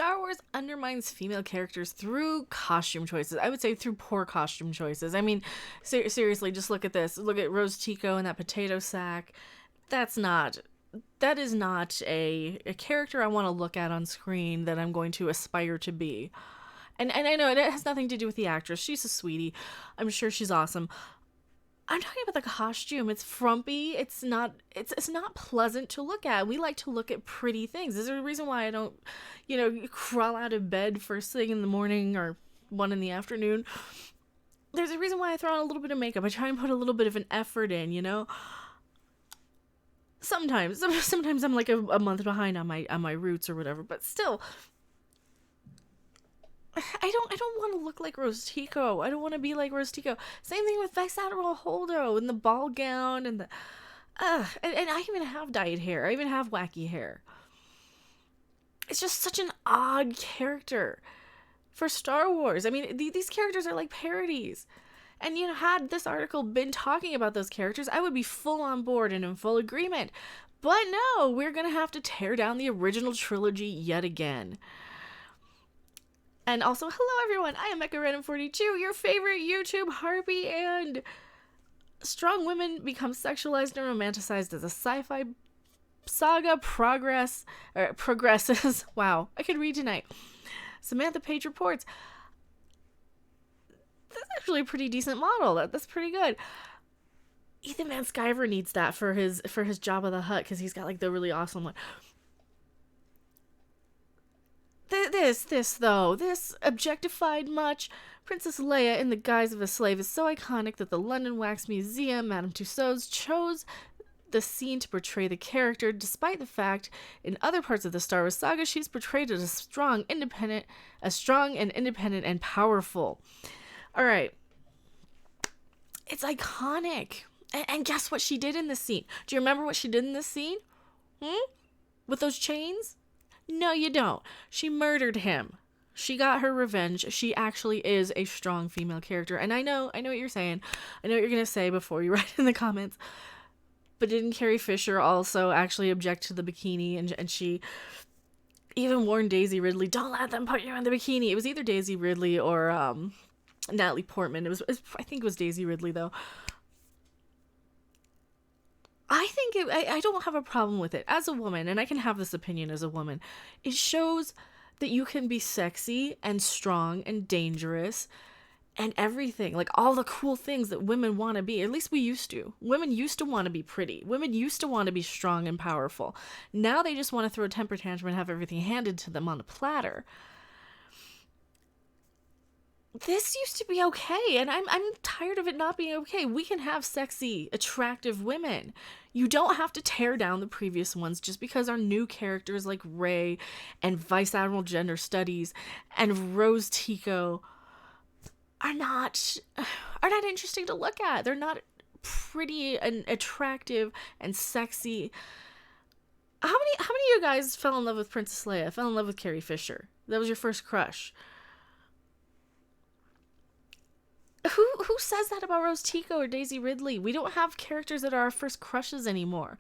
Star Wars undermines female characters through costume choices. I would say through poor costume choices. I mean, seriously, just look at this. Look at Rose Tico and that potato sack. That is not a character I want to look at on screen that I'm going to aspire to be. And I know it has nothing to do with the actress. She's a sweetie. I'm sure she's awesome. I'm talking about the costume. It's frumpy. It's not pleasant to look at. We like to look at pretty things. There's a reason why I don't, crawl out of bed first thing in the morning or 1 in the afternoon. There's a reason why I throw on a little bit of makeup. I try and put a little bit of an effort in, Sometimes I'm like a month behind on my roots or whatever, but still, I don't want to look like Rose Tico. I don't want to be like Rose Tico. Same thing with Vice Admiral Holdo and the ball gown and the and I even have dyed hair. I even have wacky hair. It's just such an odd character for Star Wars. I mean, these characters are like parodies. And, had this article been talking about those characters, I would be full on board and in full agreement. But no, we're going to have to tear down the original trilogy yet again. And also, hello everyone, I am Mecha Random 42, your favorite YouTube harpy, and strong women become sexualized and romanticized as a sci-fi saga progresses. Wow, I could read tonight. Samantha Page reports, that's actually a pretty decent model. That's pretty good. Ethan Van Sciver needs that for his Jabba the Hutt, because he's got like the really awesome one. This objectified much. Princess Leia in the guise of a slave is so iconic that the London Wax Museum, Madame Tussauds, chose the scene to portray the character, despite the fact in other parts of the Star Wars saga she's portrayed as strong and independent and powerful. All right. It's iconic. And guess what she did in this scene? Do you remember what she did in this scene? With those chains? No, you don't. She murdered him. She got her revenge. She actually is a strong female character. And I know what you're saying. I know what you're going to say before you write in the comments. But didn't Carrie Fisher also actually object to the bikini? And she even warned Daisy Ridley, don't let them put you in the bikini. It was either Daisy Ridley or Natalie Portman. I think it was Daisy Ridley, though. I don't have a problem with it as a woman, and I can have this opinion as a woman. It shows that you can be sexy and strong and dangerous and everything, like all the cool things that women want to be. At least we used to. Women used to want to be pretty. Women used to want to be strong and powerful. Now they just want to throw a temper tantrum and have everything handed to them on a platter. This used to be okay, and I'm tired of it not being okay. We can have sexy, attractive women. You don't have to tear down the previous ones just because our new characters like Rey and Vice Admiral Gender Studies and Rose Tico are not interesting to look at. They're not pretty and attractive and sexy. How many of you guys fell in love with Princess Leia? Fell in love with Carrie Fisher? That was your first crush. Who says that about Rose Tico or Daisy Ridley? We don't have characters that are our first crushes anymore.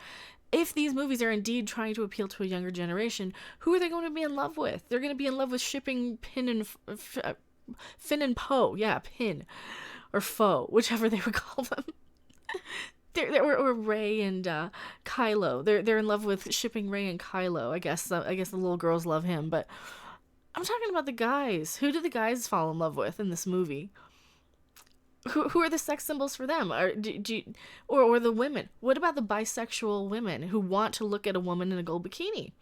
If these movies are indeed trying to appeal to a younger generation, who are they going to be in love with? They're going to be in love with shipping Finn and Poe. Yeah, Pin. Or Foe, whichever they would call them. Or Rey and Kylo. They're in love with shipping Rey and Kylo. I guess the little girls love him, but I'm talking about the guys. Who do the guys fall in love with in this movie? Who are the sex symbols for them? Or the women? What about the bisexual women who want to look at a woman in a gold bikini?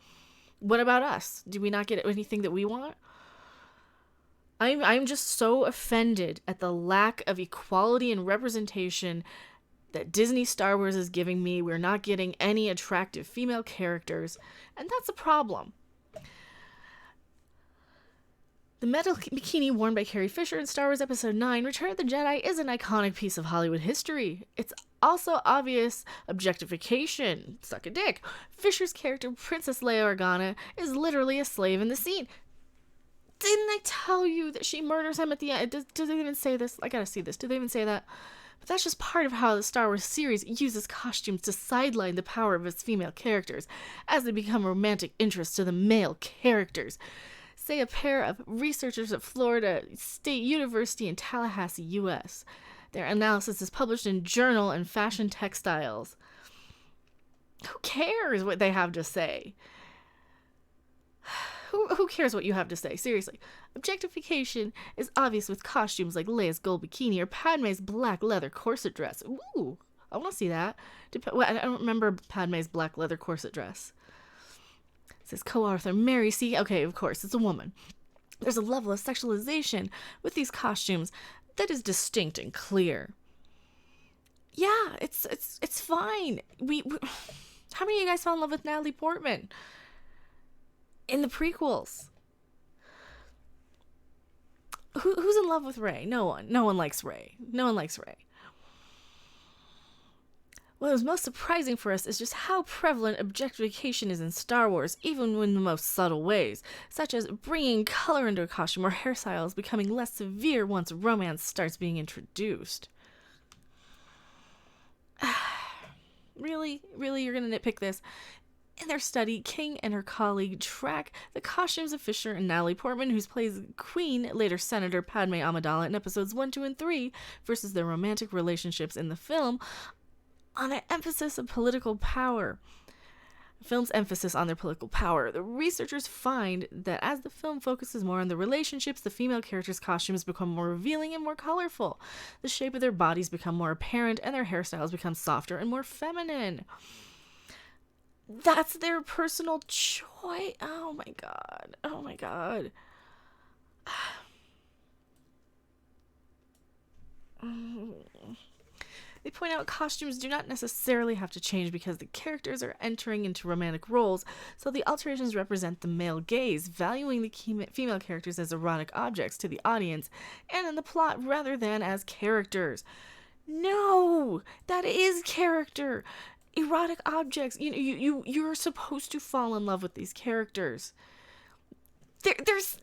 What about us? Do we not get anything that we want? I'm just so offended at the lack of equality and representation that Disney Star Wars is giving me. We're not getting any attractive female characters, and that's a problem. The metal bikini worn by Carrie Fisher in Star Wars Episode 9, Return of the Jedi, is an iconic piece of Hollywood history. It's also obvious objectification. Suck a dick. Fisher's character, Princess Leia Organa, is literally a slave in the scene. Didn't I tell you that she murders him at the end? Do they even say this? I gotta see this. Do they even say that? But that's just part of how the Star Wars series uses costumes to sideline the power of its female characters as they become romantic interests to the male characters. say a pair of researchers at Florida State University in Tallahassee, U.S. Their analysis is published in Journal and Fashion Textiles. Who cares what they have to say? Who cares what you have to say? Seriously. Objectification is obvious with costumes like Leia's gold bikini or Padme's black leather corset dress. Ooh, I want to see that. I don't remember Padme's black leather corset dress. It says co-author Mary C. Okay, of course, it's a woman. There's a level of sexualization with these costumes that is distinct and clear. Yeah, it's fine. How many of you guys fell in love with Natalie Portman in the prequels? Who's in love with Rey? No one. No one likes Rey. No one likes Rey. What was most surprising for us is just how prevalent objectification is in Star Wars, even in the most subtle ways, such as bringing color into a costume or hairstyles becoming less severe once romance starts being introduced. Really? Really, you're going to nitpick this? In their study, King and her colleague track the costumes of Fisher and Natalie Portman, who plays Queen, later Senator Padme Amidala in episodes 1, 2, and 3, versus their romantic relationships in the film, on an emphasis of political power. The film's emphasis on their political power. The researchers find that as the film focuses more on the relationships, the female characters' costumes become more revealing and more colorful. The shape of their bodies become more apparent, and their hairstyles become softer and more feminine. That's their personal choice. Oh my god. Oh my god. They point out costumes do not necessarily have to change because the characters are entering into romantic roles, so the alterations represent the male gaze, valuing the female characters as erotic objects to the audience and in the plot rather than as characters. No! That is character! Erotic objects. You're supposed to fall in love with these characters. There's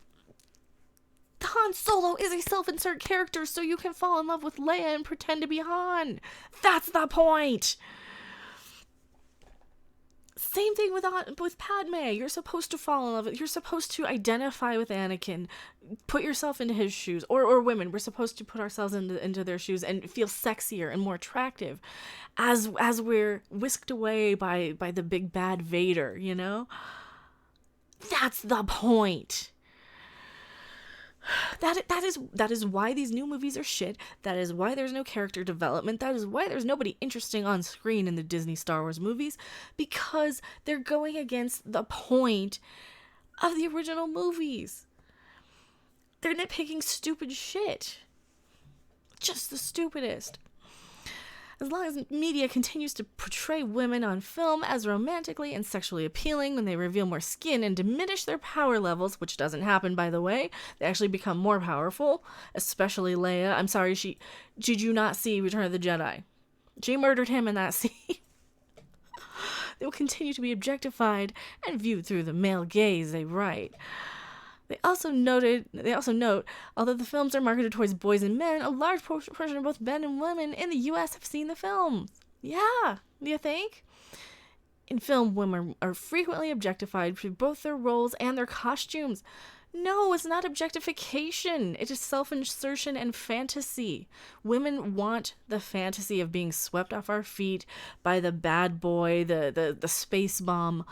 Han Solo is a self-insert character, so you can fall in love with Leia and pretend to be Han. That's the point. Same thing with Padme. You're supposed to fall in love with. You're supposed to identify with Anakin, put yourself into his shoes, or women. We're supposed to put ourselves into their shoes and feel sexier and more attractive, as we're whisked away by the big bad Vader. You know. That's the point. That is why these new movies are shit. That is why there's no character development. That is why there's nobody interesting on screen in the Disney Star Wars movies, because they're going against the point of the original movies. They're nitpicking stupid shit. Just the stupidest. As long as media continues to portray women on film as romantically and sexually appealing when they reveal more skin and diminish their power levels, which doesn't happen, by the way, they actually become more powerful, especially Leia. I'm sorry, did you not see Return of the Jedi? She murdered him in that scene. They will continue to be objectified and viewed through the male gaze, they write. They also note, although the films are marketed towards boys and men, a large portion of both men and women in the U.S. have seen the film. Yeah, do you think? In film, women are frequently objectified for both their roles and their costumes. No, it's not objectification. It is self-insertion and fantasy. Women want the fantasy of being swept off our feet by the bad boy, the space bomb.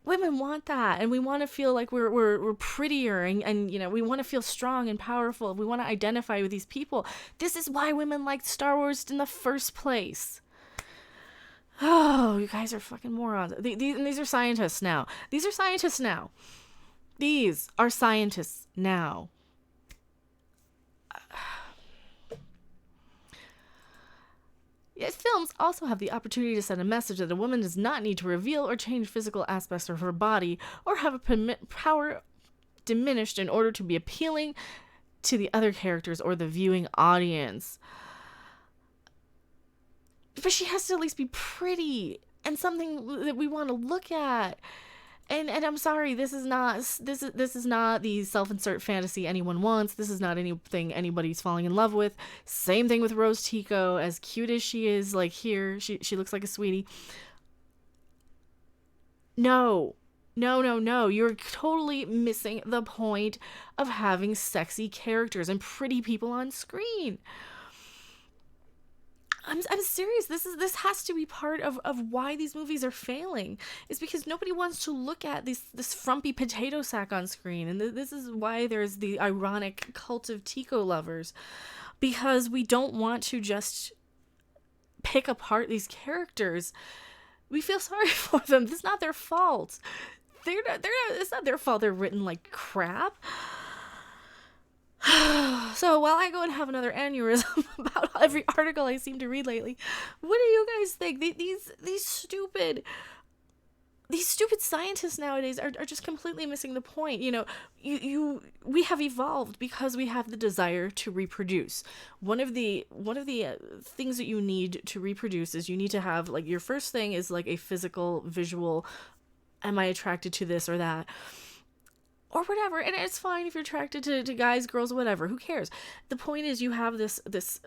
Women want that, and we want to feel like we're prettier, and we want to feel strong and powerful. We want to identify with these people. This is why women liked Star Wars in the first place. Oh, you guys are fucking morons. These are scientists now. These are scientists now. These are scientists now. Yet films also have the opportunity to send a message that a woman does not need to reveal or change physical aspects of her body or have a power diminished in order to be appealing to the other characters or the viewing audience. But she has to at least be pretty and something that we want to look at. And I'm sorry, this is not the self-insert fantasy anyone wants. This is not anything anybody's falling in love with. Same thing with Rose Tico. As cute as she is, like here, she looks like a sweetie. No, No, no, no. You're totally missing the point of having sexy characters and pretty people on screen. I'm serious. This has to be part of why these movies are failing. It's because nobody wants to look at this frumpy potato sack on screen, and this is why there's the ironic cult of Tico lovers, because we don't want to just pick apart these characters. We feel sorry for them. This is not their fault. They're not. It's not their fault. They're written like crap. So while I go and have another aneurysm about every article I seem to read lately, what do you guys think? These stupid scientists nowadays are just completely missing the point. You know, we have evolved because we have the desire to reproduce. One of the things that you need to reproduce is you need to have, like, your first thing is like a physical, visual, am I attracted to this or that? Or whatever, and it's fine if you're attracted to guys, girls, whatever, who cares? The point is you have this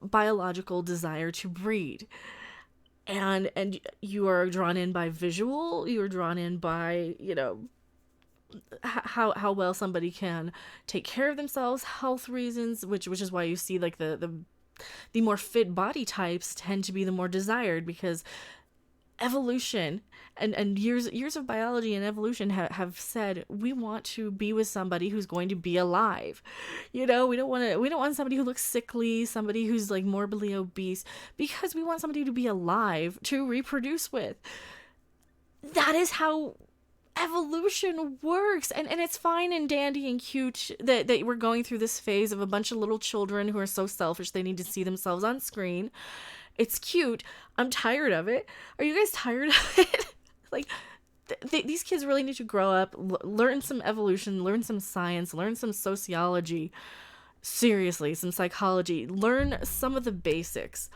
biological desire to breed, and you are drawn in by visual, you are drawn in by, you know, how well somebody can take care of themselves, health reasons, which is why you see like the more fit body types tend to be the more desired, because evolution and years of biology and evolution have said we want to be with somebody who's going to be alive. You know, we don't want somebody who looks sickly, somebody who's like morbidly obese, because we want somebody to be alive to reproduce with. That is how evolution works, and it's fine and dandy and cute that we're going through this phase of a bunch of little children who are so selfish they need to see themselves on screen. It's cute. I'm tired of it. Are you guys tired of it? Like, these kids really need to grow up, learn some evolution, learn some science, learn some sociology. Seriously, some psychology. Learn some of the basics.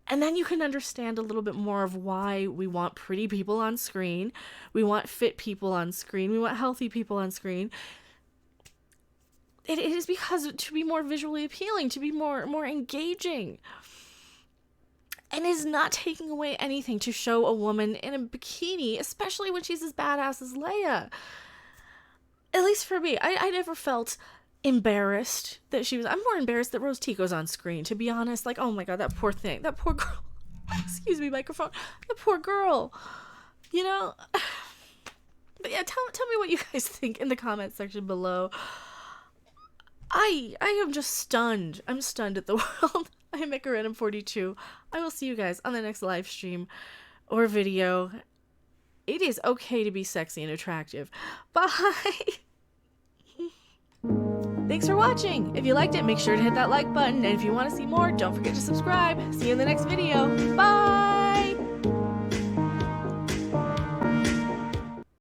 And then you can understand a little bit more of why we want pretty people on screen. We want fit people on screen. We want healthy people on screen. It is because to be more visually appealing, to be more engaging. And is not taking away anything to show a woman in a bikini, especially when she's as badass as Leia. At least for me, I never felt embarrassed that she was. I'm more embarrassed that Rose Tico's on screen, to be honest. Like, oh my god, that poor thing. That poor girl. Excuse me, microphone. That poor girl. You know? But yeah, tell me what you guys think in the comment section below. I am just stunned. I'm stunned at the world. I am Mecha Rant 42. I will see you guys on the next live stream or video. It is okay to be sexy and attractive. Bye! Thanks for watching. If you liked it, make sure to hit that like button. And if you want to see more, don't forget to subscribe. See you in the next video. Bye!